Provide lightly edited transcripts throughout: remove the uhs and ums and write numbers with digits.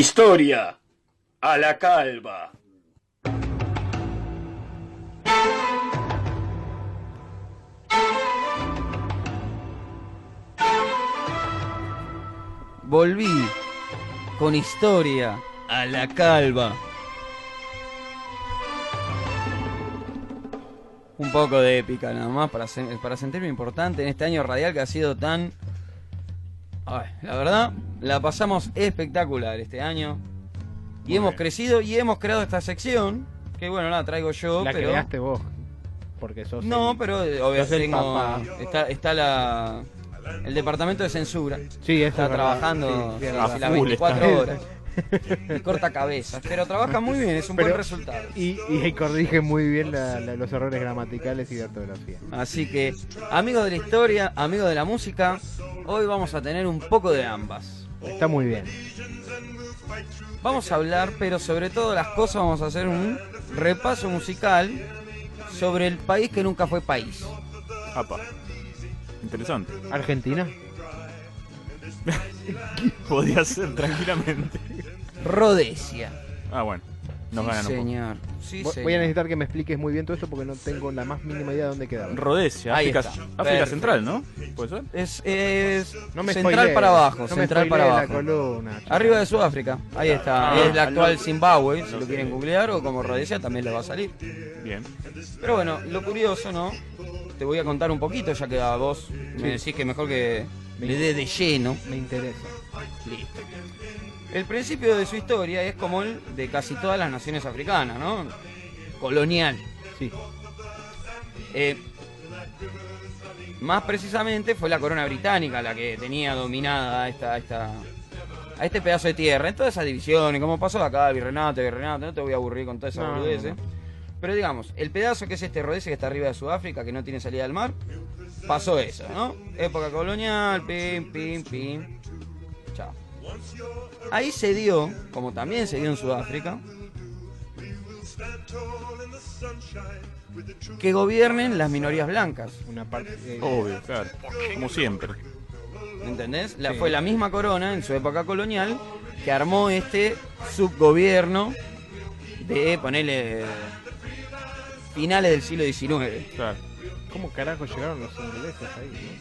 Historia a la calva. Volví con historia a la calva. Un poco de épica nada más para sentirme importante en este año radial que ha sido tan... Ay, la verdad, la pasamos espectacular este año. Y hemos crecido y hemos creado esta sección. Que bueno, la traigo yo, La pero... creaste vos, porque sos No, pero obviamente el papá. está el departamento de censura. Sí, eso Está es verdad. trabajando Sí, las sí, 24 horas. Y corta cabezas. Pero trabaja muy bien, es un buen resultado. Y corrige muy bien los errores gramaticales y de ortografía. Así que, amigo de la historia, amigo de la música, hoy vamos a tener un poco de ambas. Está muy bien. Vamos a hablar, pero sobre todas las cosas vamos a hacer un repaso musical sobre el país que nunca fue país. Apa. Interesante. ¿Argentina? Podría ser tranquilamente. Rhodesia. Ah, bueno. Nos ganan un Señor. Sí, Voy señor. a necesitar que me expliques muy bien todo esto porque no tengo la más mínima idea de dónde quedaba. poco. Rhodesia, Ahí África, está. África Perfecto. Central, ¿no? ¿Puede ser? Es No me central spoilees, para abajo, no me central para spoilees abajo. la columna, chico. Arriba de Sudáfrica, ahí está. Ah, Es la al actual norte. Zimbabue, si No lo sé. quieren googlear, o como Rhodesia también le va a salir. Bien. Pero bueno, lo curioso, ¿no? Te voy a contar un poquito, ya que a vos me decís que mejor que le dé de lleno. Me interesa. Listo. El principio de su historia es como el de casi todas las naciones africanas, ¿no? Colonial. Sí. Más precisamente fue la corona británica la que tenía dominada a este pedazo de tierra, en todas esas divisiones, como pasó acá, virreinato, no te voy a aburrir con todas esas No, boludeces. no. Pero digamos, el pedazo que es este Rhodesia que está arriba de Sudáfrica, que no tiene salida al mar, pasó eso, ¿no? Época colonial, pim, pim, pim. Chao. Ahí se dio, como también se dio en Sudáfrica, que gobiernen las minorías blancas. Una parte. Obvio, claro. Como siempre. ¿Entendés? Sí. Fue la misma corona en su época colonial que armó este subgobierno de, ponele, finales del siglo XIX. Claro. ¿Cómo carajo llegaron los ingleses ahí?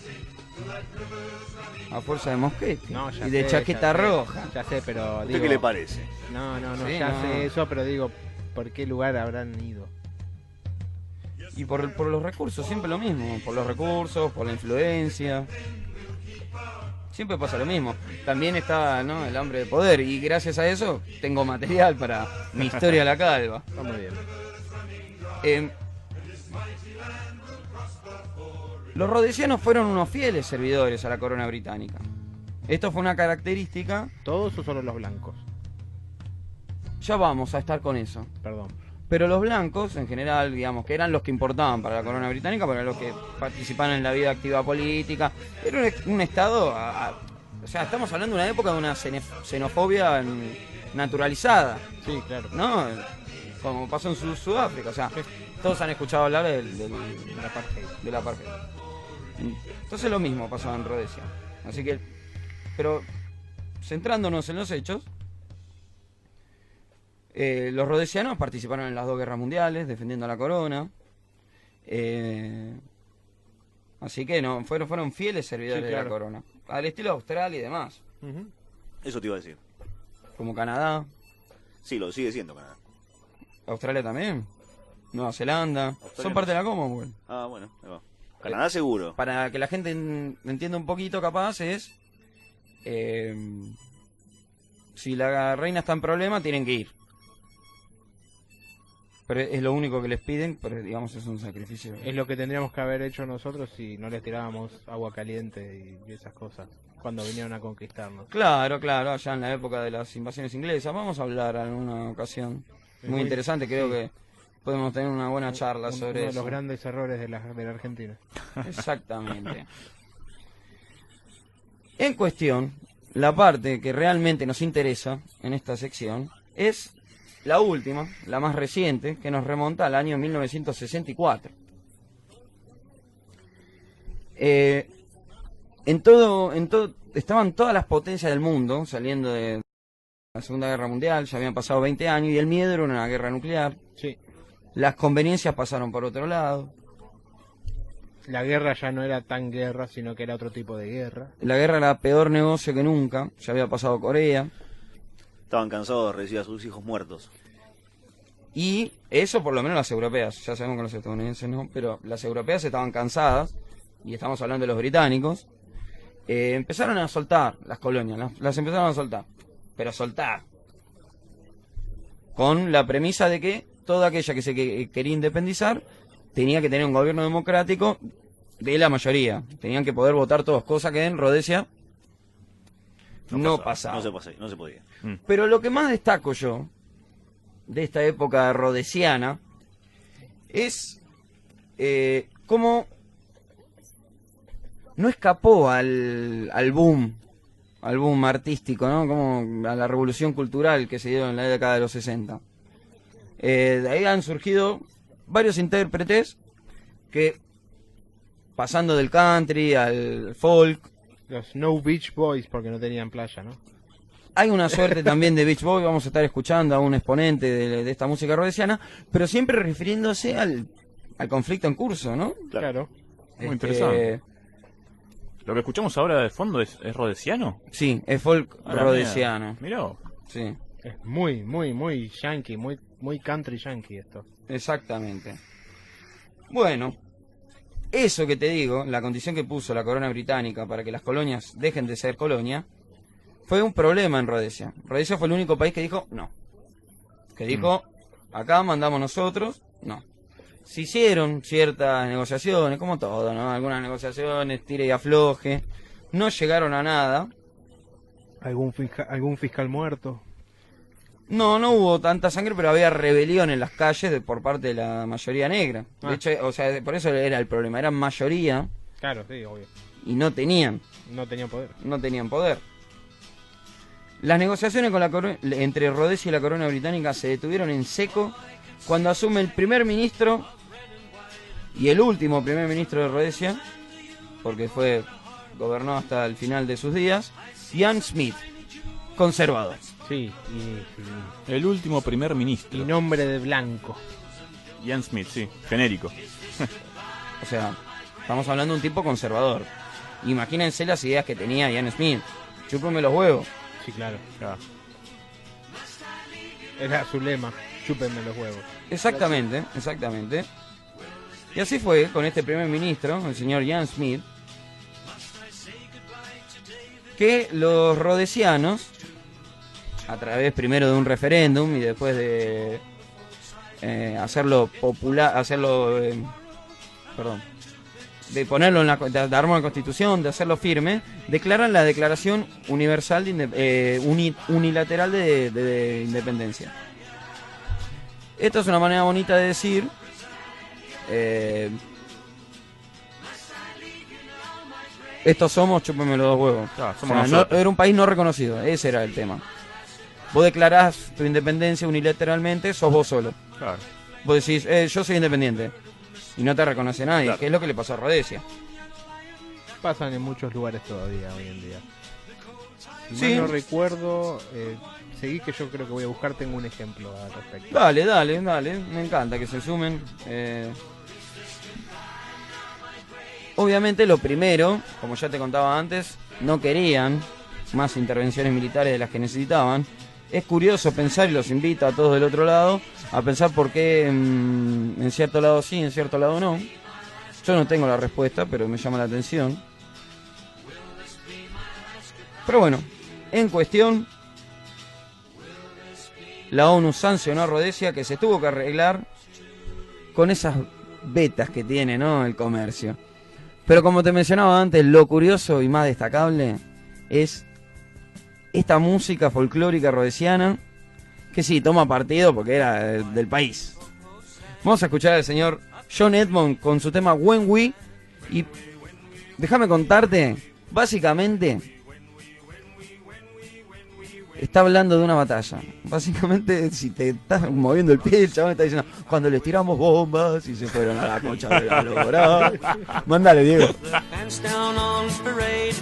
A fuerza de mosquete No, ya y de sé, chaqueta ya sé, roja. Ya sé, pero ¿A usted digo, qué le parece? No, Sí, ya no. sé eso, pero digo, ¿por qué lugar habrán ido? Y por los recursos, siempre lo mismo. Por los recursos, por la influencia. Siempre pasa lo mismo. También está, ¿no?, el hambre de poder. Y gracias a eso tengo material para mi historia a la calva. Está muy bien. Los rhodesianos fueron unos fieles servidores a la corona británica. Esto fue una característica. ¿Todos o solo los blancos? Ya vamos a estar con eso. Perdón. Pero los blancos, en general, digamos, que eran los que importaban para la corona británica, para los que participaban en la vida activa política. Era un estado... o sea, estamos hablando de una época de una xenofobia naturalizada, Sí, claro. ¿no? Como pasó en Sudáfrica. O sea, todos han escuchado hablar La apartheid. del apartheid. Entonces lo mismo pasó en Rhodesia. Así que... Pero, centrándonos en los hechos... los rhodesianos participaron en las 2 guerras mundiales defendiendo la corona, así que no fueron fieles servidores Sí, de la claro. corona, al estilo Australia y demás, Ujú. Eso te iba a decir. como Canadá, Sí, lo sigue siendo Canadá. Australia también, Nueva Zelanda, son no. parte de la Commonwealth. Ah, bueno, ahí va. Canadá seguro. Para que la gente entienda un poquito, capaz es si la reina está en problema tienen que ir. Pero es lo único que les piden, pero digamos es un sacrificio. Es lo que tendríamos que haber hecho nosotros si no les tirábamos agua caliente y esas cosas cuando vinieron a conquistarnos. Claro, allá en la época de las invasiones inglesas. Vamos a hablar en una ocasión Es muy interesante, creo sí. que podemos tener una buena charla sobre Uno de eso. los grandes errores de la Argentina. Exactamente. En cuestión, la parte que realmente nos interesa en esta sección es la última, la más reciente, que nos remonta al año 1964. Estaban todas las potencias del mundo saliendo de la Segunda Guerra Mundial, ya habían pasado 20 años y el miedo era una guerra nuclear. Sí. Las conveniencias pasaron por otro lado. La guerra ya no era tan guerra, sino que era otro tipo de guerra. La guerra era peor negocio que nunca, ya había pasado Corea. Estaban cansados de recibir a sus hijos muertos. Y eso por lo menos las europeas, ya sabemos que los estadounidenses no, pero las europeas estaban cansadas, y estamos hablando de los británicos, empezaron a soltar las colonias, las empezaron a soltar, pero a soltar, con la premisa de que toda aquella que se quería independizar tenía que tener un gobierno democrático de la mayoría, tenían que poder votar todos, cosa que en Rhodesia no pasaba. No se podía. Pero lo que más destaco yo de esta época rhodesiana es cómo no escapó al boom artístico, ¿no? Como a la revolución cultural que se dio en la década de los 60. De ahí han surgido varios intérpretes que, pasando del country al folk, Los No Beach Boys, porque no tenían playa, ¿no? hay una suerte también de Beach Boy, vamos a estar escuchando a un exponente de esta música rhodesiana, pero siempre refiriéndose al conflicto en curso, ¿no? Claro. Muy interesante. ¿Lo que escuchamos ahora de fondo es rhodesiano? Sí, es folk A la rhodesiano. Mirá. Sí, Es muy, muy, muy yankee, muy country yankee esto. exactamente. Bueno, eso que te digo, la condición que puso la corona británica para que las colonias dejen de ser colonia, fue un problema en Rhodesia. Rhodesia fue el único país que dijo no. Que dijo, acá mandamos nosotros, no. Se hicieron ciertas negociaciones, como todo, ¿no? Algunas negociaciones, tire y afloje. No llegaron a nada. ¿Algún fiscal muerto? No hubo tanta sangre, pero había rebelión en las calles por parte de la mayoría negra. De hecho, o sea, por eso era el problema. Eran mayoría Claro, sí, obvio. y no tenían No tenían poder. Las negociaciones con entre Rhodesia y la corona británica se detuvieron en seco cuando asume el primer ministro y el último primer ministro de Rhodesia, porque gobernó hasta el final de sus días, Ian Smith, conservador. Sí, El último primer ministro. y nombre de blanco. Ian Smith, sí. Genérico. O sea, estamos hablando de un tipo conservador. Imagínense las ideas que tenía Ian Smith. Chúpame los huevos. Sí, claro. Claro. Era su lema, chúpenme los huevos. Exactamente. Y así fue con este primer ministro, el señor Ian Smith, que los rhodesianos, a través primero de un referéndum y después de hacerlo popular, de ponerlo de armar una constitución, de hacerlo firme, declaran la Declaración Universal Unilateral de Independencia. Esto es una manera bonita de decir estos somos, chúpenme los dos huevos. Claro, O somos sea, nosotros. era un país no reconocido, ese era el tema. Vos declarás tu independencia unilateralmente, sos vos solo. Claro. Vos decís, yo soy independiente. Y no te reconoce nadie, Claro. que es lo que le pasó a Rhodesia. Pasan en muchos lugares todavía hoy en día. Si Sí. mal no recuerdo, seguí que yo creo que voy a buscar, tengo un ejemplo al respecto. Dale, me encanta que se sumen. Obviamente lo primero, como ya te contaba antes, no querían más intervenciones militares de las que necesitaban. Es curioso pensar, y los invito a todos del otro lado, a pensar por qué en cierto lado sí, en cierto lado no. Yo no tengo la respuesta, pero me llama la atención. Pero bueno, en cuestión, la ONU sancionó a Rhodesia, que se tuvo que arreglar con esas vetas que tiene, ¿no?, el comercio. Pero como te mencionaba antes, lo curioso y más destacable es esta música folclórica rhodesiana, que sí, toma partido porque era del país. Vamos a escuchar al señor John Edmond con su tema When We, y déjame contarte, básicamente está hablando de una batalla. Básicamente, si te estás moviendo el pie, el chabón está diciendo, cuando les tiramos bombas y se fueron a la concha de la lora. Mándale, Diego. Hands down on parade.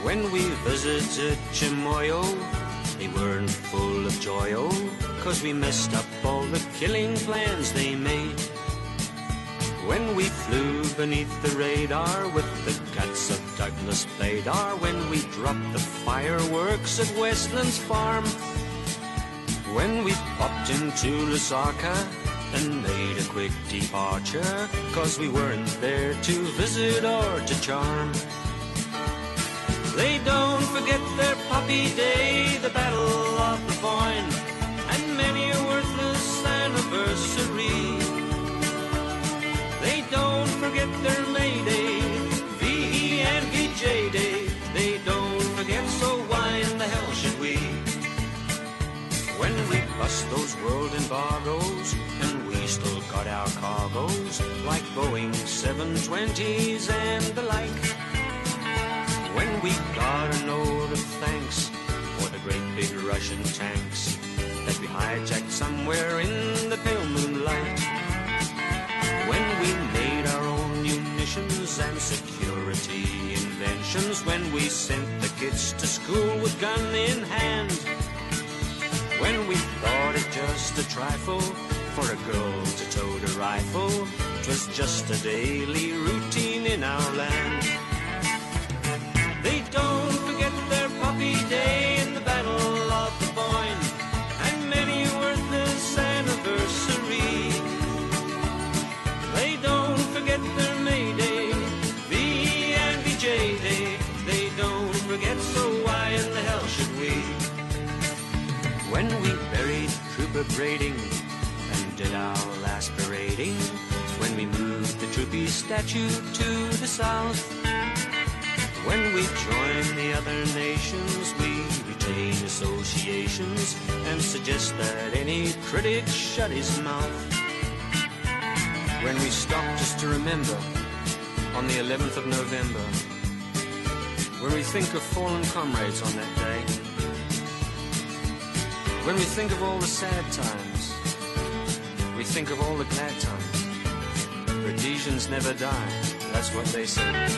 When we visited Chimoyo, they joy-o, 'cause we messed up all the killing plans they made. When we flew beneath the radar with the guts of Douglas Bader, when we dropped the fireworks at Westlands Farm, when we popped into Lusaka and made a quick departure, 'cause we weren't there to visit or to charm. They don't forget their Poppy Day, the Battle of the Boyne, and many a worthless anniversary. They don't forget their May Day, VE and VJ Day. They don't forget, so why in the hell should we? When we bust those world embargoes and we still got our cargoes, like Boeing 720s and the like. When we got a note of thanks for the great big Russian tanks that we hijacked somewhere in the pale moonlight. When we made our own munitions and security inventions. When we sent the kids to school with gun in hand. When we thought it just a trifle for a girl to tote a rifle. 'Twas just a daily routine in our land. They don't forget their Poppy Day and the Battle of the Boyne, and many a worthless anniversary. They don't forget their May Day, V and VJ Day. They don't forget, so why in the hell should we? When we buried Trooper Brading and did our last parading, when we moved the Troopy statue to the south, when we join the other nations, we retain associations and suggest that any critic shut his mouth. When we stop just to remember on the 11th of November, when we think of fallen comrades on that day, when we think of all the sad times, we think of all the glad times. Rhodesians never die, that's what they say.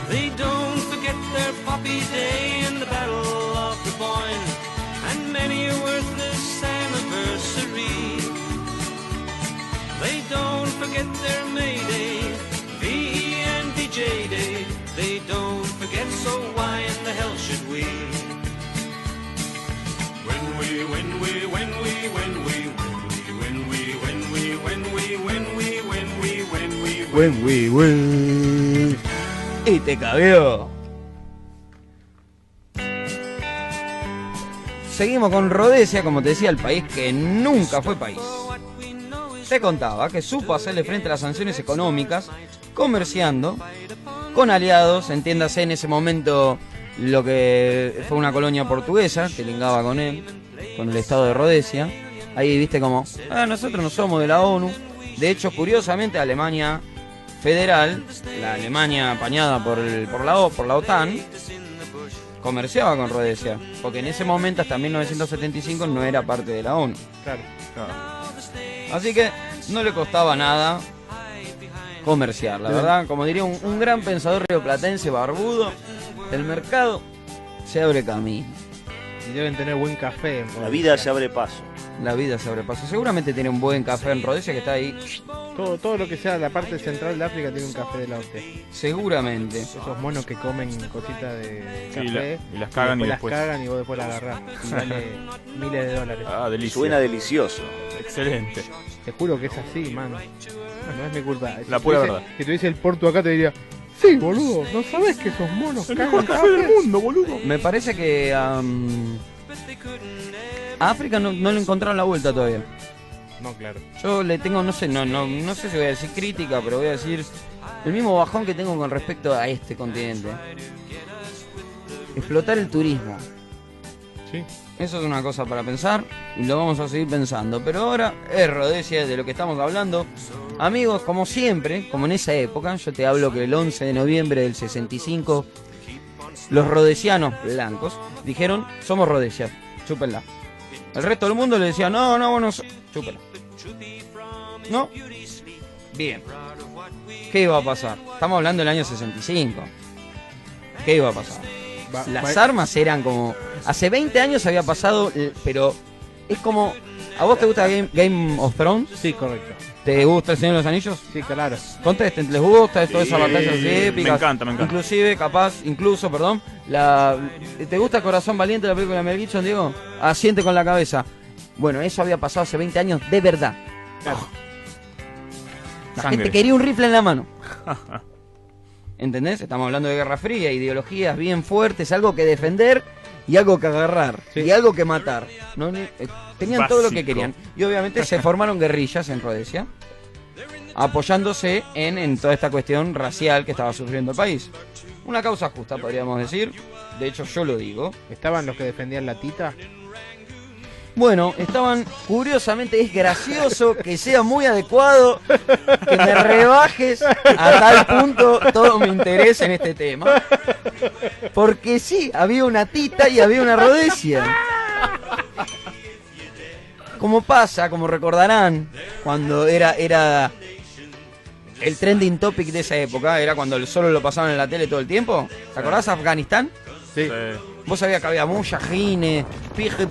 They don't forget their Poppy Day and the Battle of the Boyne, and many a worthless anniversary. They don't forget their May Day, VE and VJ Day. They don't forget, so why in the hell should we? When we Y te cabió. Seguimos con Rhodesia, como te decía, el país que nunca fue país. Te contaba que supo hacerle frente a las sanciones económicas, comerciando con aliados, entiéndase en ese momento lo que fue una colonia portuguesa que lingaba con él, con el estado de Rhodesia. Ahí viste como, nosotros no somos de la ONU. De hecho, curiosamente, Alemania Federal, la Alemania apañada por la OTAN, comerciaba con Rhodesia, porque en ese momento, hasta 1975, no era parte de la ONU. Claro. Así que no le costaba nada comerciar, la verdad. Como diría un gran pensador rioplatense barbudo, el mercado se abre camino. Y deben tener buen café. La vida se abre paso. La vida se abre paso. Seguramente tiene un buen café en Rhodesia que está ahí. Todo lo que sea la parte central de África tiene un café de la hostia. Seguramente. Esos monos que comen cositas de café y las cagan y después las cagan y vos después las agarrás. Y vale miles de dólares. Ah, delicioso. Suena delicioso. Excelente. Te juro que es así, man. No es mi culpa. La pura verdad. Si tuviese el Porto acá te diría, sí, boludo, ¿no sabés que esos monos cagan café del mundo, boludo? Me parece que a África no le encontraron la vuelta todavía. No, claro. Yo le tengo, no sé si voy a decir crítica, pero voy a decir el mismo bajón que tengo con respecto a este continente. Explotar el turismo. Sí. Eso es una cosa para pensar y lo vamos a seguir pensando. Pero ahora es Rhodesia de lo que estamos hablando. Amigos, como siempre, como en esa época, yo te hablo que el 11 de noviembre del 65, los rhodesianos blancos dijeron, somos Rhodesia, chúpenla. El resto del mundo le decía, no, vos no, chúpenla. ¿No? Bien. ¿Qué iba a pasar? Estamos hablando del año 65. ¿Qué iba a pasar? las armas eran como... Hace 20 años había pasado, pero es como... ¿A vos te gusta Game of Thrones? Sí, correcto. ¿Te gusta El Señor de los Anillos? Sí, claro. Contesten, ¿les gusta toda esa batalla así épicas? Me encanta. Inclusive, perdón, ¿te gusta Corazón Valiente, la película de Mel Gibson, Diego? Asiente con la cabeza. Bueno, eso había pasado hace 20 años de verdad. Claro. La Sangre. gente quería un rifle en la mano. ¿Entendés? Estamos hablando de Guerra Fría, ideologías bien fuertes, algo que defender y algo que agarrar, Sí. y algo que matar. Tenían todo lo que Básico. querían. Y obviamente se formaron guerrillas en Rhodesia, apoyándose en toda esta cuestión racial que estaba sufriendo el país. Una causa justa, podríamos decir. De hecho, yo lo digo. ¿Estaban los que defendían la tita? Bueno, estaban, curiosamente, es gracioso que sea muy adecuado que me rebajes a tal punto todo mi interés en este tema. Porque sí, había una tita y había una Rhodesia. Como pasa, como recordarán, cuando era el trending topic de esa época, era cuando solo lo pasaban en la tele todo el tiempo. ¿Te acordás de Afganistán? Sí. Vos sabías que había mujahines, pije,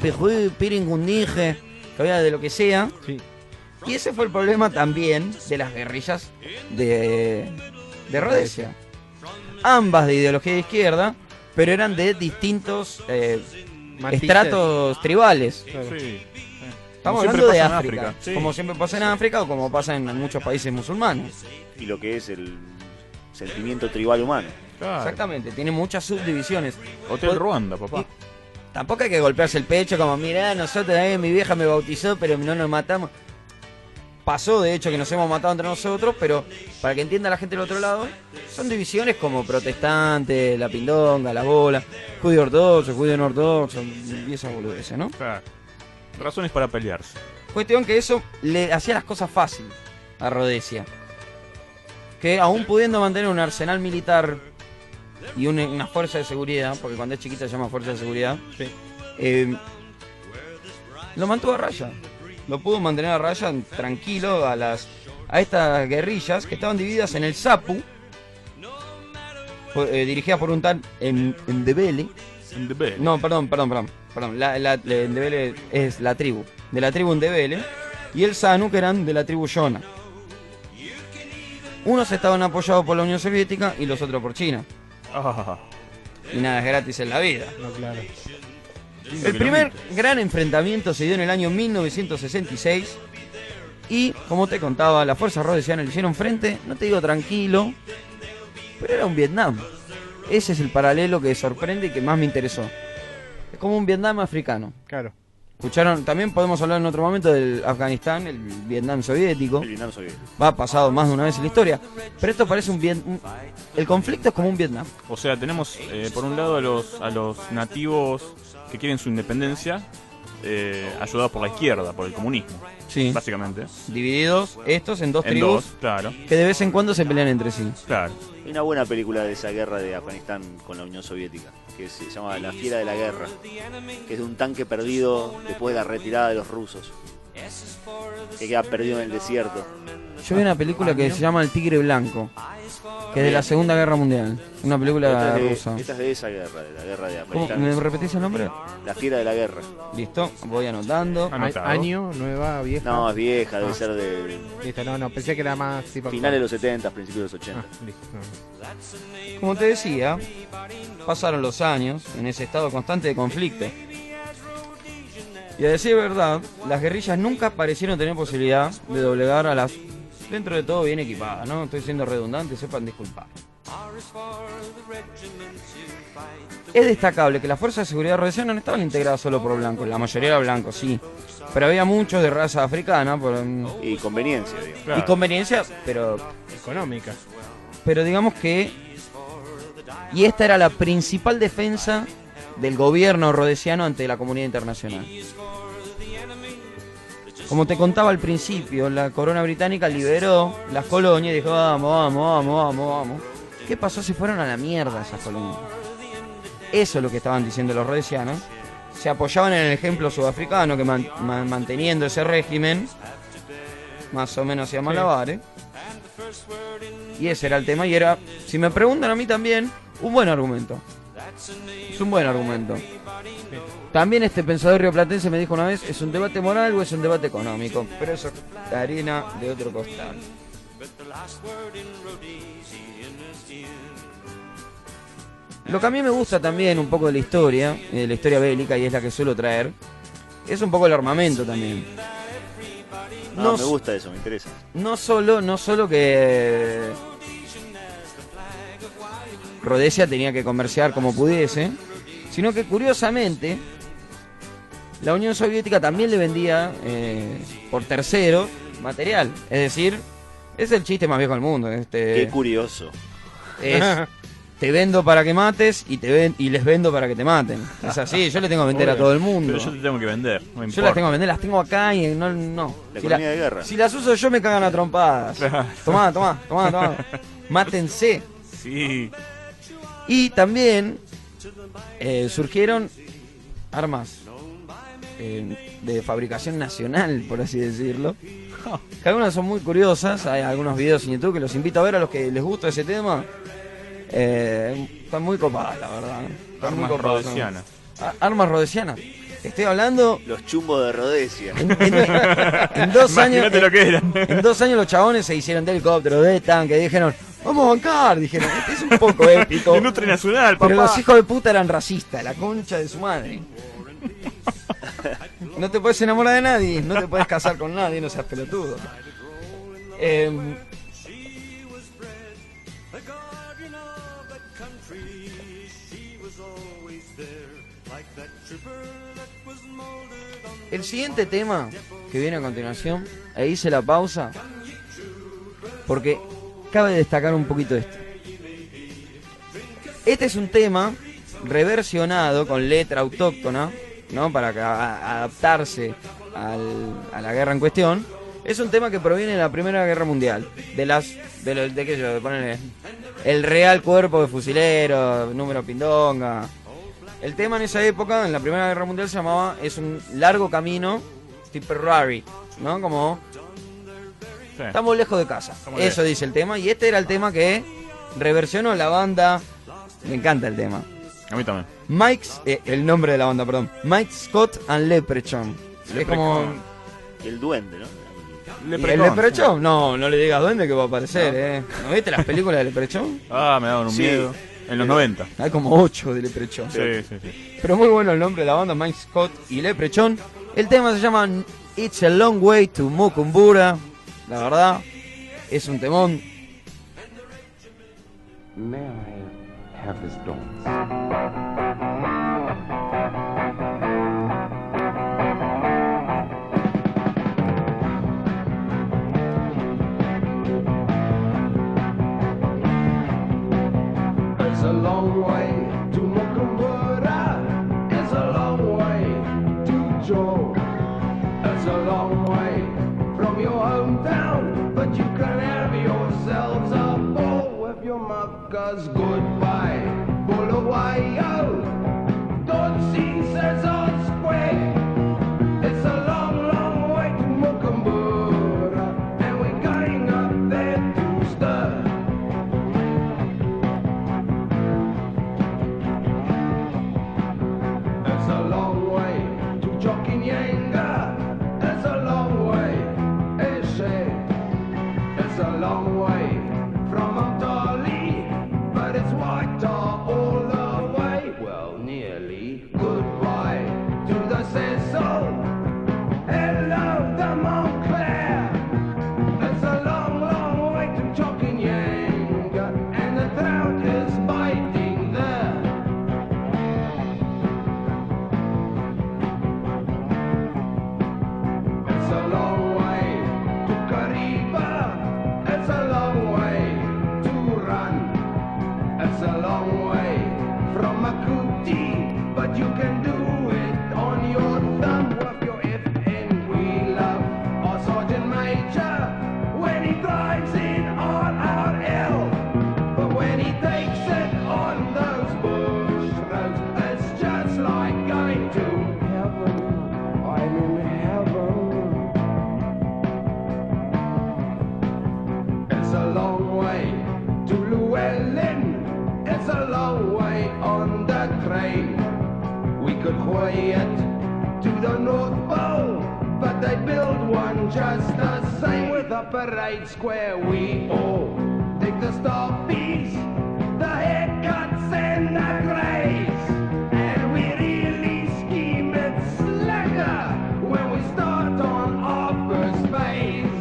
piringundije, que había de lo que sea. Sí. Y ese fue el problema también de las guerrillas de Rhodesia. Ambas de ideología de izquierda, pero eran de distintos Matices. estratos tribales. Claro. Sí. Estamos Como hablando de siempre pasa en África, África, sí. como siempre pasa en África o como pasa en muchos países musulmanes. Y lo que es el sentimiento tribal humano. Claro. Exactamente, tiene muchas subdivisiones. Hotel Ruanda, papá. Y tampoco hay que golpearse el pecho como, mirá, nosotros, mi vieja me bautizó, pero no nos matamos. Pasó, de hecho, que nos hemos matado entre nosotros, pero para que entienda la gente del otro lado, son divisiones como protestantes, la pindonga, la bola, judío ortodoxo, judío no ortodoxo, y esas boludeces, ¿no? Claro. Razones para pelearse. Cuestión que eso le hacía las cosas fáciles a Rhodesia. Que aún pudiendo mantener un arsenal militar y una fuerza de seguridad, porque cuando es chiquita se llama fuerza de seguridad, Sí. lo mantuvo a raya. Lo pudo mantener a raya tranquilo a estas guerrillas que estaban divididas en el SAPU, dirigidas por un tal Ndebele. No, perdón. Ndebele es la tribu. De la tribu Ndebele. Y el SANU, que eran de la tribu Shona. Unos estaban apoyados por la Unión Soviética y los otros por China. Ah, Y nada es gratis en la vida. No, claro. lindo El que primer lo mites. gran enfrentamiento se dio en el año 1966. Y, como te contaba, las fuerzas rhodesianas le hicieron frente, no te digo tranquilo, pero era un Vietnam. Ese es el paralelo que sorprende y que más me interesó. Es como un Vietnam africano. Claro. Escucharon, también podemos hablar en otro momento del Afganistán, el Vietnam soviético. El Vietnam soviético. Va pasado más de una vez en la historia. Pero esto parece el conflicto es como un Vietnam. O sea, tenemos por un lado a los nativos que quieren su independencia, ayudados por la izquierda, por el comunismo, Sí. básicamente. Divididos estos en dos En tribus dos, claro, que de vez en cuando se pelean entre sí. claro. Hay una buena película de esa guerra de Afganistán con la Unión Soviética, que se llama La Fiera de la Guerra, que es de un tanque perdido después de la retirada de los rusos, que queda perdido en el desierto. Yo vi una película que se llama El Tigre Blanco, que es de la Segunda Guerra Mundial. Una película rusa. Esta es de esa guerra, de la guerra de ¿Cómo? Afganistán. ¿Me repetís el nombre? La Fiera de la Guerra. Listo, voy anotando. Anotado. Año, nueva, vieja. No, es vieja, debe Ah. ser de Listo, no, pensé que era más tipo. finales de los 70, principios de los 80. Ah, listo. No. Como te decía, pasaron los años en ese estado constante de conflicto. Y a decir verdad, las guerrillas nunca parecieron tener posibilidad de doblegar a las, dentro de todo, bien equipadas, ¿no? Estoy siendo redundante, sepan disculpar. Es destacable que las fuerzas de seguridad rhodesianas no estaban integradas solo por blancos, la mayoría era blancos, sí. Pero había muchos de raza africana Y conveniencia, digo. Claro. y conveniencia, pero Económica. digamos que... Y esta era la principal defensa del gobierno rhodesiano ante la comunidad internacional. Como te contaba al principio, la corona británica liberó las colonias y dijo, vamos. ¿Qué pasó? Se fueron a la mierda esas colonias. Eso es lo que estaban diciendo los rhodesianos. Se apoyaban en el ejemplo sudafricano que manteniendo ese régimen, más o menos hacía malabares. Y ese era el tema y era, si me preguntan a mí también, un buen argumento. Es un buen argumento. También este pensador rioplatense me dijo una vez, ¿es un debate moral o es un debate económico? Pero eso es harina de otro costal. Lo que a mí me gusta también un poco de la historia bélica, y es la que suelo traer, es un poco el armamento también. No, me gusta eso, me interesa. No solo que Rhodesia tenía que comerciar como pudiese, sino que curiosamente la Unión Soviética también le vendía por tercero material. Es decir, es el chiste más viejo del mundo. Qué curioso. Es, te vendo para que mates y les vendo para que te maten. Es así, yo le tengo que vender a todo el mundo. Pero yo te tengo que vender, no me importa. Yo las tengo que vender, las tengo acá y no. La economía de guerra. Si las uso yo me cagan a trompadas. Tomá. Mátense. Sí. Y también surgieron armas de fabricación nacional, por así decirlo. Que algunas son muy curiosas. Hay algunos videos en YouTube que los invito a ver a los que les gusta ese tema. Están muy copadas, la verdad. Están muy Armas copadas, rhodesianas. Armas rhodesianas. Estoy hablando. Los chumbos de Rhodesia. En 2 años. Imagínate lo que eran. En 2 años los chabones se hicieron de helicóptero, de tanque, dijeron, vamos a bancar, dijeron, es un poco épico. La industria nacional, papá. Pero los hijos de puta eran racistas, la concha de su madre. No te puedes enamorar de nadie, no te puedes casar con nadie, no seas pelotudo. El siguiente tema que viene a continuación, ahí hice la pausa, porque cabe destacar un poquito esto. Este es un tema reversionado con letra autóctona, ¿no? Para adaptarse a la guerra en cuestión. Es un tema que proviene de la Primera Guerra Mundial, de ponerle el Real Cuerpo de Fusileros, número Pindonga. El tema en esa época, en la Primera Guerra Mundial, se llamaba Es un largo camino, Tipperary, ¿no? Como Sí. estamos lejos de casa. Estamos Eso dice el tema. Y este era el tema que reversionó la banda. Me encanta el tema. A mí también. El nombre de la banda, perdón. Mike Scott and Leprechaun. Es como... Y el duende, ¿no? ¿Y el Leprechaun? No le digas duende que va a aparecer, ¿No viste las películas de Leprechaun? Ah, me daban un Sí. miedo. En los 90. Hay como 8 de Leprechaun. Sí, sí, sí. Pero muy bueno el nombre de la banda, Mike Scott y Leprechaun. El tema se llama It's a Long Way to Mukumbura. La verdad, es un temón. May I have this dance? It's a long way to Mukumbura. It's a long way to Joe. It's a long way from your hometown, but you can have yourselves a ball with your muckers. Goodbye, Bulawayo. Don't see says on square. It's a long, long way to Mukumbura, and we're going up there to stir. It's a long way to Jokinyanga. It's a long way, it's a long way from Umtali, but it's white tar all the way. Well, nearly. Goodbye to the Cecil. Hello, the Montclair. It's a long, long way to Jokinyanga, and the drought is biting there. way it to the North Pole, but they build one just the same with a parade square. We all dig the star piece, the haircuts and the grays, and we really scheme it slacker when we start on our first phase.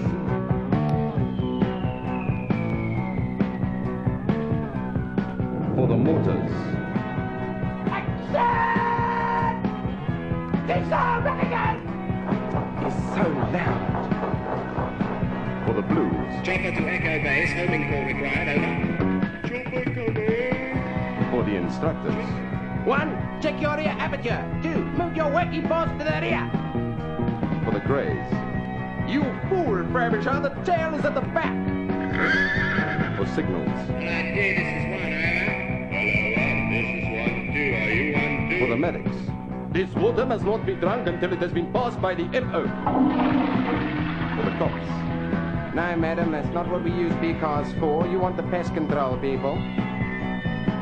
For the motors. It's so loud. For the blues. Chopper to Echo Base, homing call required, over. Chopper coming. For the instructors. 1. Check your rear aperture. 2. Move your working balls to the rear. For the greys. You fool, Frobisher, the tail is at the back. For signals. Alright, here, this is 1, over. Hello, 1, this is 1, 2, are you 1, 2? For the medics. This water must not be drunk until it has been passed by the MO. For the cops. No, madam, that's not what we use B-cars for. You want the pest control people.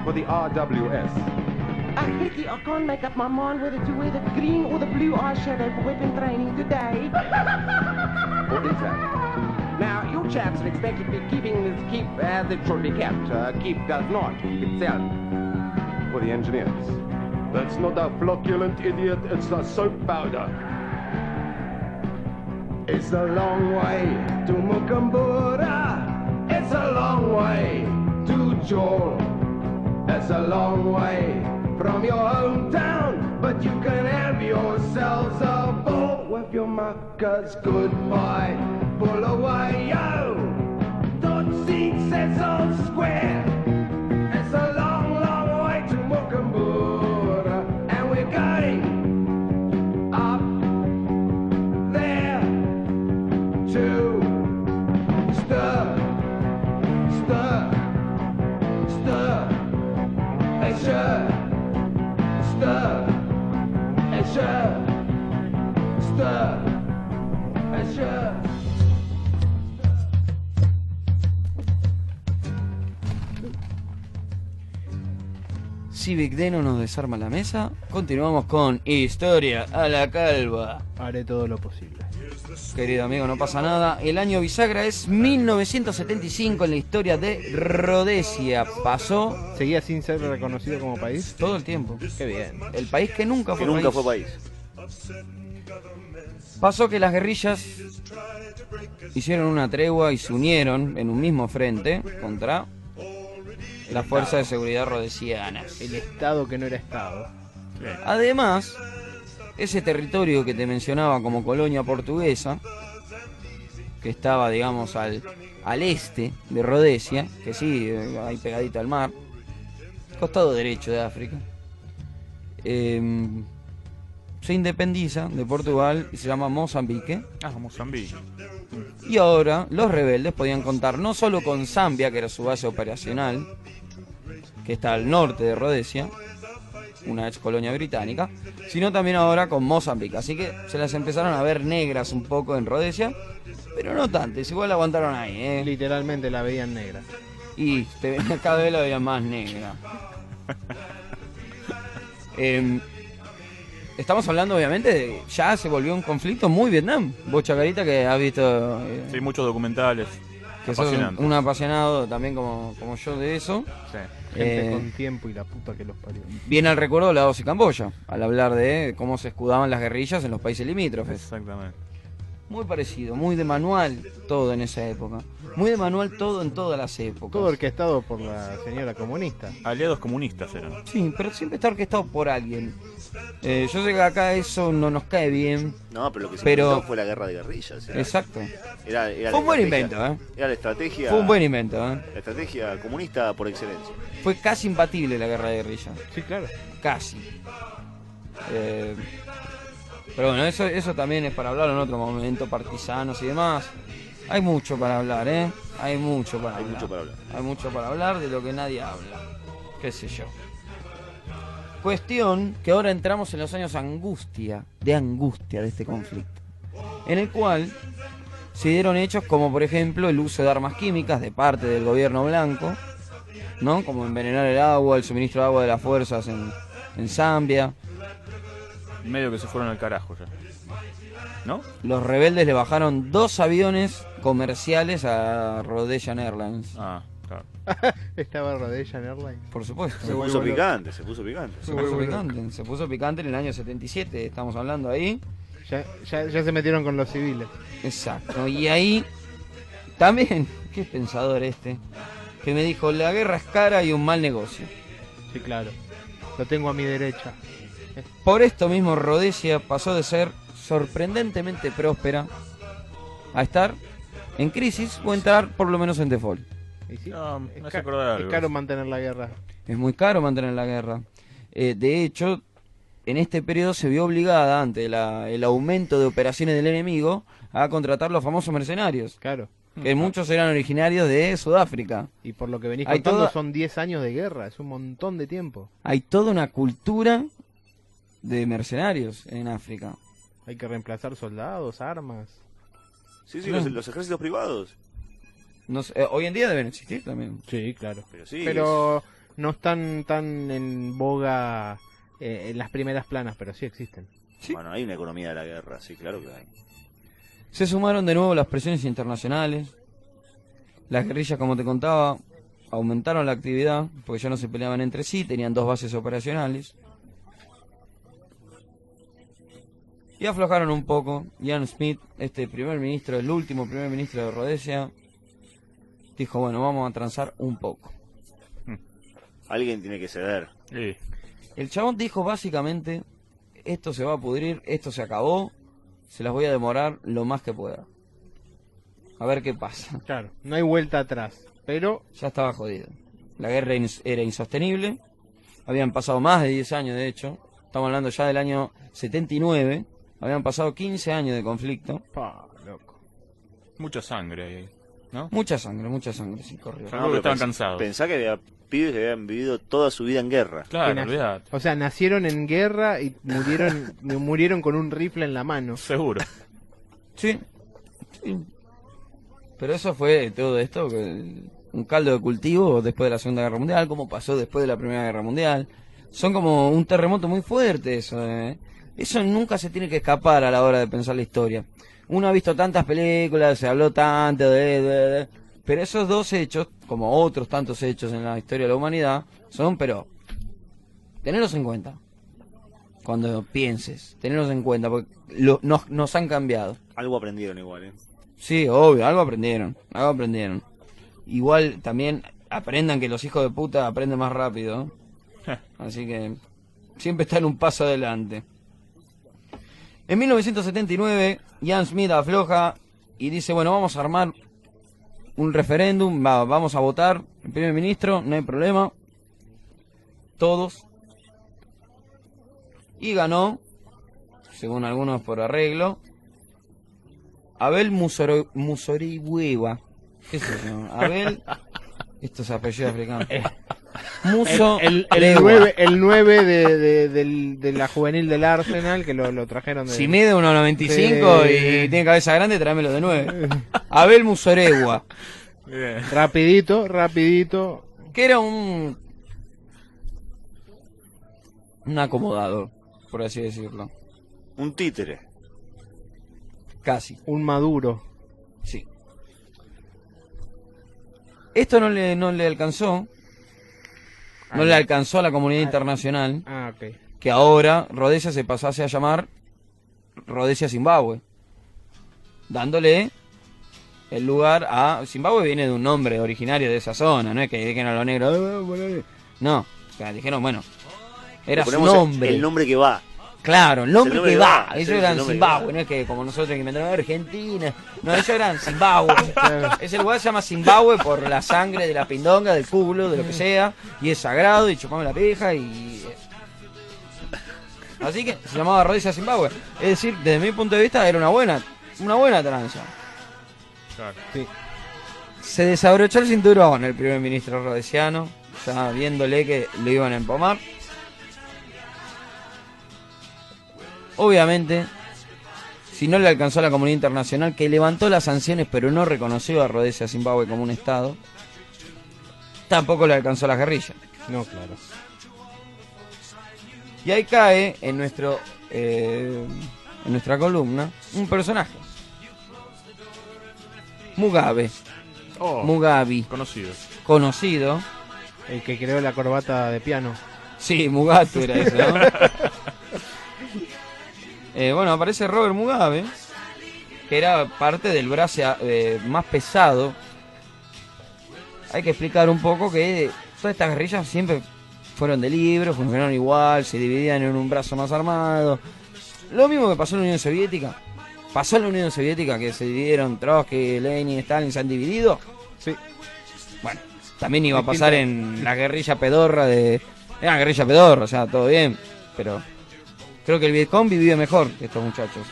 For the RWS. Hickey, I can't make up my mind whether to wear the green or the blue eyeshadow for weapon training today. For intact. Now, you chaps are expected to be keeping this keep as it should be kept. Keep does not keep itself. For the engineers. That's not a flocculent idiot, it's a soap powder. It's a long way to Mukumbura. It's a long way to Joel. It's a long way from your hometown, but you can have yourselves a ball with your muckers. Goodbye, pull away, yo. Don't see Cecil Square. It's a long, long way to Mukumbura, and we're going up there to stir, stir, stir, and stir, stir, and stir, stir, and stir. Civic Deno nos desarma la mesa. Continuamos con Historia a la Calva. Haré todo lo posible. Querido amigo, no pasa nada. El año bisagra es 1975 en la historia de Rhodesia. Pasó ¿Seguía sin ser reconocido como país? todo el tiempo. Qué bien. El país que nunca fue Que nunca país. fue país. Pasó que las guerrillas hicieron una tregua y se unieron en un mismo frente contra las fuerzas de seguridad rhodesianas. El estado que no era estado. Además, ese territorio que te mencionaba como colonia portuguesa, que estaba, digamos, al este de Rhodesia, que sí, ahí pegadito al mar, costado derecho de África, se independiza de Portugal y se llama Mozambique. Ah, Mozambique. Y ahora los rebeldes podían contar no solo con Zambia, que era su base operacional, que está al norte de Rhodesia, una ex colonia británica, sino también ahora con Mozambique. Así que se las empezaron a ver negras un poco en Rhodesia, pero no tantas, igual la aguantaron ahí, ¿eh? Literalmente la veían negra. Y cada vez la veía más negra. Estamos hablando obviamente de, ya se volvió un conflicto muy Vietnam. Vos, Chacarita, que has visto Sí, muchos documentales. que sos Apasionantes. un apasionado también como yo de eso. Sí. Gente con tiempo y la puta que los parió. Viene al recuerdo Laos y Camboya, al hablar de cómo se escudaban las guerrillas en los países limítrofes. Exactamente. Muy parecido, muy de manual todo en esa época. Muy de manual todo en todas las épocas. Todo orquestado por la señora comunista. Aliados comunistas eran. Sí, pero siempre está orquestado por alguien. Yo sé que acá eso no nos cae bien. No, pero lo que se Pero- inventó fue la guerra de guerrillas. Exacto. Era Fue la un buen estrategia- invento, ¿eh? Era la estrategia. Fue un buen invento, ¿eh? La estrategia comunista por excelencia. Fue casi imbatible la guerra de guerrillas. Sí, claro. Casi. Pero bueno, eso también es para hablar en otro momento, partisanos y demás. Hay mucho para hablar, ¿eh? Hay mucho para Hay hablar. mucho para hablar. Hay mucho para hablar de lo que nadie habla. Qué sé yo. Cuestión que ahora entramos en los años de angustia de este conflicto. En el cual se dieron hechos como, por ejemplo, el uso de armas químicas de parte del gobierno blanco, ¿no? Como envenenar el agua, el suministro de agua de las fuerzas en Zambia. medio que se fueron al carajo ya. ¿No? Los rebeldes le bajaron 2 aviones comerciales a Rhodesian Airlines. Ah, claro. Estaba Rhodesian Airlines. Por supuesto. Se puso picante, se puso picante. Se puso picante en el año 77, estamos hablando ahí. Ya se metieron con los civiles. Exacto, y ahí también, qué pensador este, que me dijo, la guerra es cara y un mal negocio. Sí, claro. Lo tengo a mi derecha. Por esto mismo Rhodesia pasó de ser sorprendentemente próspera a estar en crisis o entrar por lo menos en default. Y sí, No, me es, hace acordar es algo. caro mantener la guerra. Es muy caro mantener la guerra. De hecho, en este periodo se vio obligada, ante el aumento de operaciones del enemigo, a contratar los famosos mercenarios, Claro. que muchos eran originarios de Sudáfrica. Y por lo que venís Hay contando, toda- son 10 años de guerra. Es un montón de tiempo. Hay toda una cultura de mercenarios en África. Hay que reemplazar soldados, armas. Sí, los ejércitos privados. No sé, hoy en día deben existir también. Sí, claro. Pero sí. Pero no están tan en boga en las primeras planas, pero sí existen. Bueno, hay una economía de la guerra, sí, claro que hay. Se sumaron de nuevo las presiones internacionales. Las guerrillas, como te contaba, aumentaron la actividad, porque ya no se peleaban entre sí, tenían 2 bases operacionales. Y aflojaron un poco. Ian Smith, este primer ministro, el último primer ministro de Rhodesia, dijo, bueno, vamos a transar un poco. Alguien tiene que ceder. Sí. El chabón dijo básicamente, esto se va a pudrir, esto se acabó, se las voy a demorar lo más que pueda. A ver qué pasa. Claro, no hay vuelta atrás. Pero Ya estaba jodido. La guerra era insostenible. Habían pasado más de 10 años, de hecho. Estamos hablando ya del año 79. Habían pasado 15 años de conflicto. loco. Mucha sangre ahí, ¿no? Mucha sangre, sí, corrió. Seguro que estaban pens- cansados. Pensá que había pibes que habían vivido toda su vida en guerra. Claro, Que olvidate. O sea, nacieron en guerra y murieron con un rifle en la mano. Seguro. Sí. Sí. Pero eso fue todo esto, un caldo de cultivo después de la Segunda Guerra Mundial, como pasó después de la Primera Guerra Mundial. Son como un terremoto muy fuerte eso, ¿eh? Eso nunca se tiene que escapar a la hora de pensar la historia. Uno ha visto tantas películas, se habló tanto pero esos 2 hechos, como otros tantos hechos en la historia de la humanidad, son, pero, tenerlos en cuenta. Cuando pienses, tenerlos en cuenta, porque nos han cambiado. Algo aprendieron igual, ¿eh? Sí, obvio, algo aprendieron. Igual también aprendan que los hijos de puta aprenden más rápido. Así que siempre están un paso adelante. En 1979, Ian Smith afloja y dice, bueno, vamos a armar un referéndum, vamos a votar el primer ministro, no hay problema. Todos. Y ganó, según algunos por arreglo, Abel Musoriwiwa. ¿Qué es eso? Abel, esto es apellido africano. Muso El Lewa. 9 de la juvenil del Arsenal, que lo trajeron de... Si mide 1,95 Sí. y tiene cabeza grande, tráemelo de 9. Abel Musorewa, Bien. Rapidito. que era un acomodador, por así decirlo. Un títere. Casi, Un maduro. sí. Esto no le alcanzó. No le alcanzó a la comunidad internacional, Ah, ok. que ahora Rhodesia se pasase a llamar Rhodesia Zimbabue, dándole el lugar a... Zimbabue viene de un nombre originario de esa zona, no es que dijeron a los negros... No, o sea, dijeron, bueno, era Le su ponemos nombre. el nombre que va. Claro, el nombre Es el nombre que que va. va, Ellos es el eran nombre que Zimbabue, va. no es que como nosotros que inventamos Argentina. No, ellos eran Zimbabue. Ese lugar se llama Zimbabue por la sangre de la pindonga, del culo, de lo que sea. Y es sagrado y chupamos la pija y... Así que se llamaba Rhodesia Zimbabue. Es decir, desde mi punto de vista era una buena tranza. Claro. Sí. Se desabrochó el cinturón el primer ministro rhodesiano, ya viéndole que lo iban a empomar. Obviamente, si no le alcanzó a la comunidad internacional, que levantó las sanciones pero no reconoció a Rhodesia Zimbabue como un estado, tampoco le alcanzó a las guerrillas. No, claro. Y ahí cae en nuestro en nuestra columna un personaje. Mugabe. Oh, Mugabe. Conocido. El que creó la corbata de piano. Sí, Mugatu era ese, ¿no? Bueno, aparece Robert Mugabe, que era parte del brazo más pesado. Hay que explicar un poco que todas estas guerrillas siempre fueron de libre, funcionaron igual, se dividían en un brazo más armado. Lo mismo que pasó en la Unión Soviética. ¿Pasó en la Unión Soviética que se dividieron Trotsky, Lenin, Stalin, se han dividido? Sí. Bueno, también iba a pasar en la guerrilla pedorra de... Era una guerrilla pedorra, o sea, todo bien, pero creo que el Vietcong vivió mejor que estos muchachos.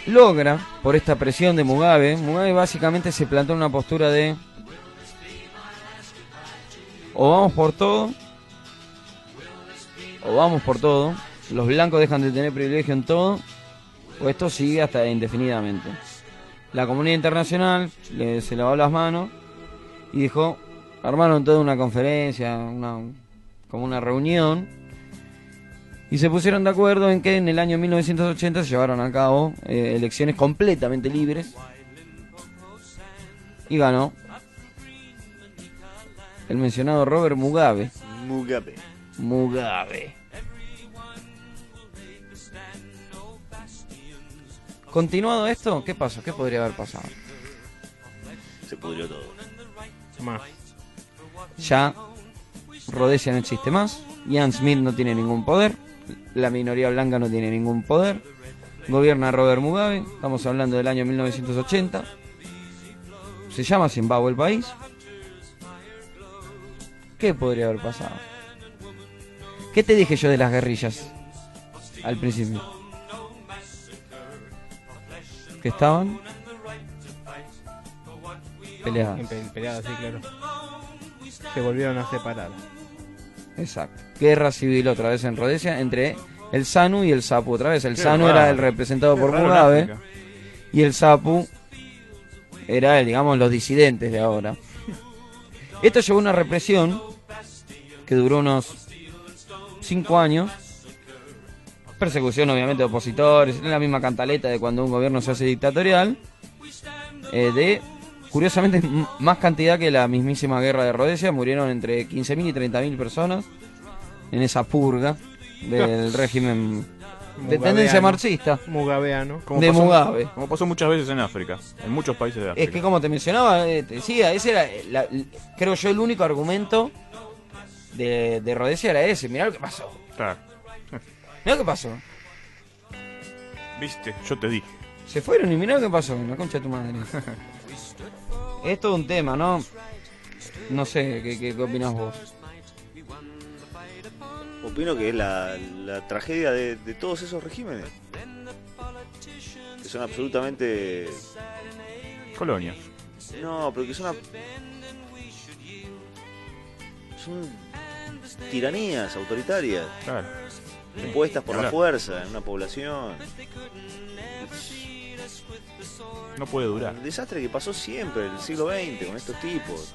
Logra, por esta presión de Mugabe básicamente se plantó en una postura de o vamos por todo, los blancos dejan de tener privilegio en todo, o esto sigue hasta indefinidamente. La comunidad internacional se lavó las manos y dijo, armaron toda una conferencia, como una reunión, y se pusieron de acuerdo en que en el año 1980 se llevaron a cabo elecciones completamente libres y ganó el mencionado Robert Mugabe. Continuado esto, ¿qué pasó? ¿Qué podría haber pasado? Se pudrió todo. Más. Ya Rhodesia no existe más, Ian Smith no tiene ningún poder, la minoría blanca no tiene ningún poder, gobierna Robert Mugabe, estamos hablando del año 1980, se llama Zimbabue el país. ¿Qué podría haber pasado? ¿Qué te dije yo de las guerrillas al principio? Que estaban peleadas. Peleadas, sí, claro. Se volvieron a separar. Exacto. Guerra civil otra vez en Rhodesia entre el ZANU y el ZAPU. Otra vez el ZANU era el representado por Mugabe y el ZAPU era, digamos, los disidentes de ahora. Esto llevó a una represión que duró unos 5 años. Persecución, obviamente, de opositores, en la misma cantaleta de cuando un gobierno se hace dictatorial, de, curiosamente, más cantidad que la mismísima guerra de Rhodesia. Murieron entre 15.000 y 30.000 personas en esa purga del régimen de tendencia marxista. Mugabeano. Mugabe. Como pasó muchas veces en África, en muchos países de África. Es que, como te mencionaba, te decía, ese era, creo yo, el único argumento de Rhodesia era ese. Mirá lo que pasó. Claro. Mirá lo que pasó. Viste, yo te dije. Se fueron y mirá lo que pasó, la concha de tu madre. Es todo un tema, ¿no? No sé, ¿qué opinás vos? Opino que es la tragedia de todos esos regímenes. Que son absolutamente... Colonias. No, pero que son tiranías autoritarias. Claro. Impuestas por la fuerza en una población. No puede durar. El desastre que pasó siempre en el siglo XX con estos tipos.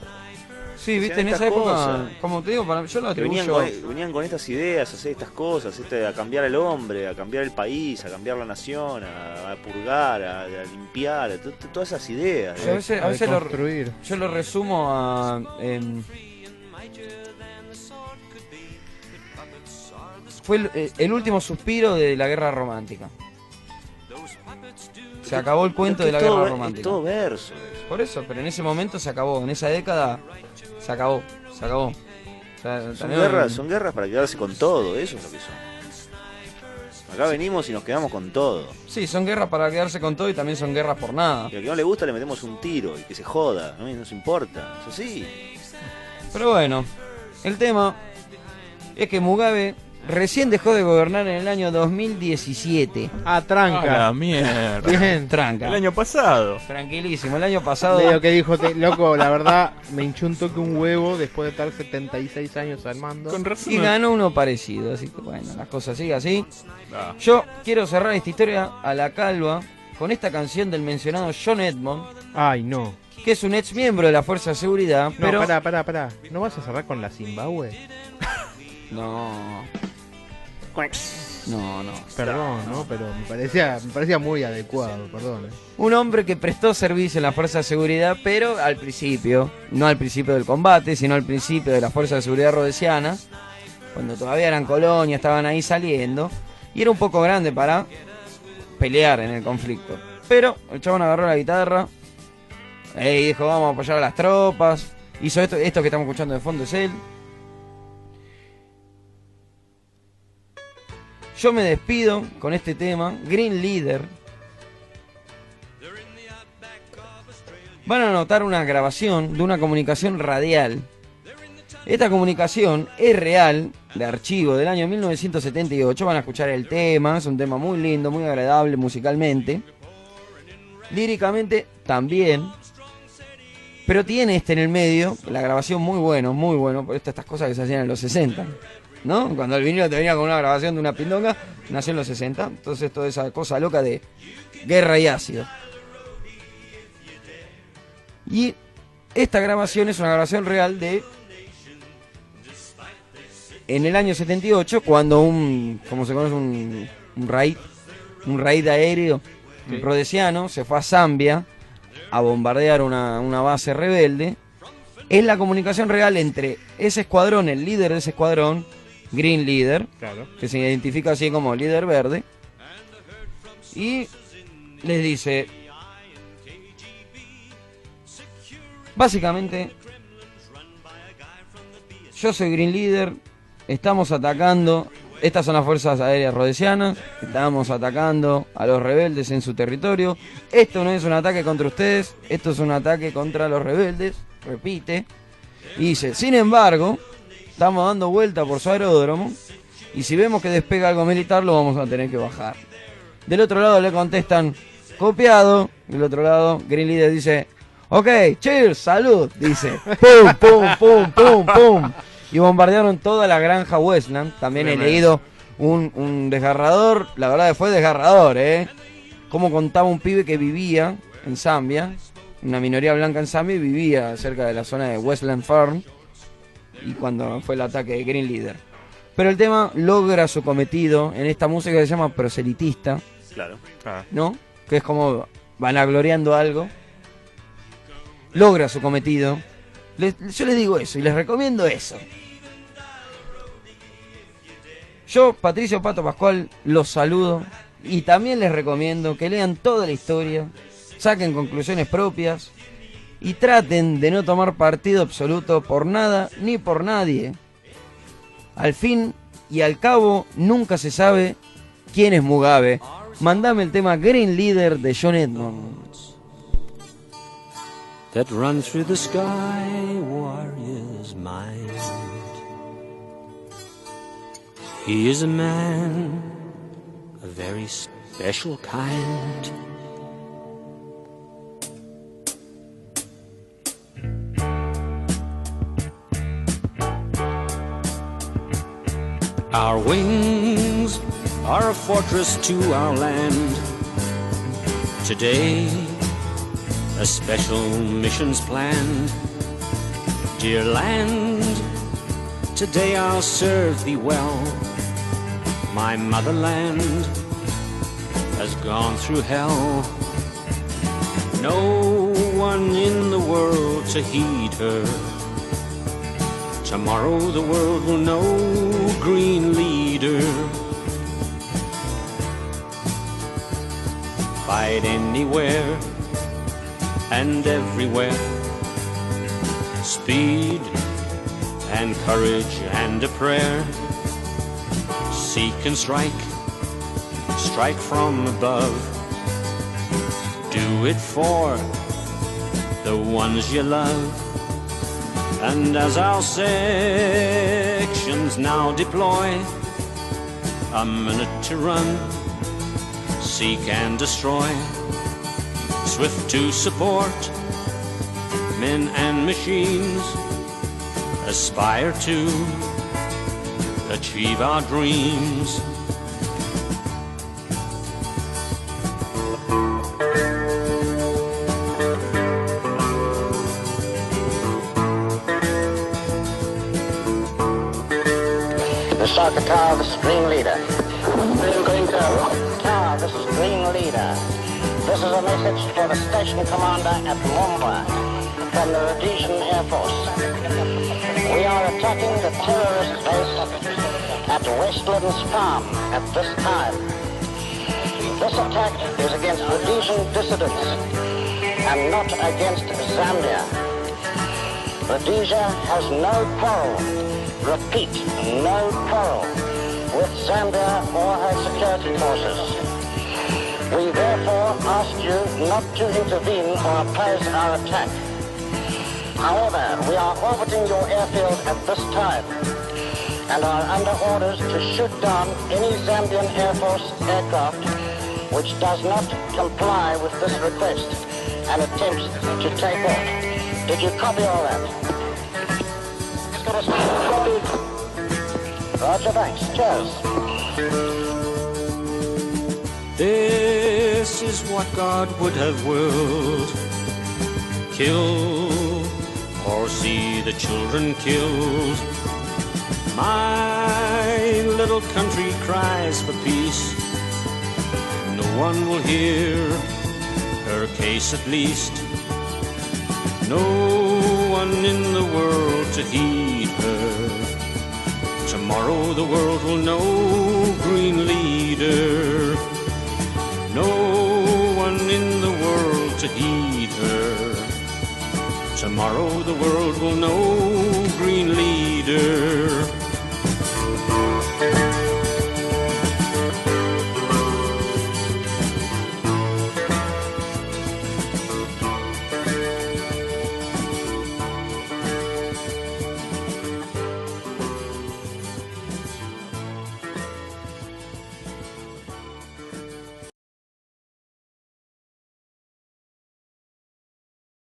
Sí, viste, en esa época, como te digo, yo lo atribuyo... Venían con estas ideas, a hacer estas cosas, a cambiar el hombre, a cambiar el país, a cambiar la nación, a purgar, a limpiar, todas esas ideas. A veces yo lo resumo a... fue el último suspiro de la guerra romántica. Se acabó el cuento de la guerra romántica. Es todo verso. Por eso, pero en ese momento se acabó, en esa década se acabó. O sea, son guerras para quedarse con todo, eso es lo que son. Acá venimos y nos quedamos con todo. Sí, son guerras para quedarse con todo y también son guerras por nada. Y al que no le gusta le metemos un tiro y que se joda, no nos importa, eso sí. Pero bueno, el tema es que Mugabe recién dejó de gobernar en el año 2017. Ah, tranca. A la mierda. Bien. Tranca. El año pasado. Tranquilísimo, el año pasado... Medio que dijo, loco, la verdad, me hinchó un toque un huevo después de estar 76 años al mando. Con razón. Y ganó uno parecido, así que bueno, las cosas siguen así. Ah. Yo quiero cerrar esta historia a la calva con esta canción del mencionado John Edmond. Ay, no. que es un ex miembro de la Fuerza de Seguridad, No, pero... pará. ¿No vas a cerrar con la Zimbabue? No. No. Perdón, ¿no? Pero me parecía muy adecuado, perdón. Un hombre que prestó servicio en la Fuerza de Seguridad, pero al principio, no al principio del combate, sino al principio de la Fuerza de Seguridad Rhodesiana, cuando todavía eran colonia, estaban ahí saliendo, y era un poco grande para pelear en el conflicto. Pero el chabón agarró la guitarra y dijo, vamos a apoyar a las tropas. Hizo esto que estamos escuchando de fondo es él. Yo me despido con este tema, Green Leader. Van a notar una grabación de una comunicación radial. Esta comunicación es real, de archivo del año 1978. Van a escuchar el tema, es un tema muy lindo, muy agradable musicalmente. Líricamente también. Pero tiene en el medio, la grabación muy bueno, por estas cosas que se hacían en los 60. ¿No? Cuando el vinilo te venía con una grabación de una pindonga, nació en los 60. Entonces toda esa cosa loca de guerra y ácido. Y esta grabación es una grabación real de... En el año 78, cuando como se conoce, un raid aéreo rhodesiano se fue a Zambia a bombardear una base rebelde. Es la comunicación real entre ese escuadrón, el líder de ese escuadrón, Green Leader, claro, que se identifica así como líder verde, y les dice, básicamente, yo soy Green Leader, estamos atacando, estas son las fuerzas aéreas rhodesianas, estamos atacando a los rebeldes en su territorio, esto no es un ataque contra ustedes, esto es un ataque contra los rebeldes, repite, y dice, sin embargo, estamos dando vuelta por su aeródromo y si vemos que despega algo militar lo vamos a tener que bajar. Del otro lado le contestan, copiado. Del otro lado, Green Leader dice, ok, cheers, salud, dice. Pum, pum, pum, pum, pum. Y bombardearon toda la granja Westland. También he leído un desgarrador, la verdad que fue desgarrador, como contaba un pibe que vivía en Zambia, una minoría blanca en Zambia, y vivía cerca de la zona de Westland Farm, y cuando fue el ataque de Green Leader. Pero el tema logra su cometido en esta música que se llama proselitista. Claro. ¿No? Que es como vanagloriando algo. Logra su cometido. Yo les digo eso y les recomiendo eso. Yo, Patricio Pato Pascual, los saludo y también les recomiendo que lean toda la historia, saquen conclusiones propias y traten de no tomar partido absoluto por nada ni por nadie. Al fin y al cabo, nunca se sabe quién es Mugabe. Mandame el tema Green Leader de John Edmonds. That run through the sky warrior's mind. He is a man, a very special kind. Our wings are a fortress to our land. Today, a special mission's planned. Dear land, today I'll serve thee well. My motherland has gone through hell. No one in the world to heed her. Tomorrow the world will know Green Leader. Fight anywhere and everywhere. Speed and courage and a prayer. Seek and strike, strike from above. Do it for the ones you love. And as our sections now deploy, a minute to run, seek and destroy. Swift to support men and machines, aspire to achieve our dreams. The Soccer Tower, this is Green Leader. Green Tower, this is Green Leader. This is a message for the station commander at Mumbai from the Rhodesian Air Force. We are attacking the terrorist base at Westlands Farm at this time. This attack is against Rhodesian dissidents and not against Zambia. Rhodesia has no quarrel, repeat, no quarrel with Zambia or her security forces. We therefore ask you not to intervene or oppose our attack. However, we are orbiting your airfield at this time and are under orders to shoot down any Zambian Air Force aircraft which does not comply with this request and attempts to take off. Did you copy all that? Copied. Roger, thanks. Cheers. This is what God would have willed. Kill or see the children killed. My little country cries for peace. No one will hear her case at least. No one in the world to heed her. Tomorrow the world will know Green Leader. No one in the world to heed her. Tomorrow the world will know Green Leader.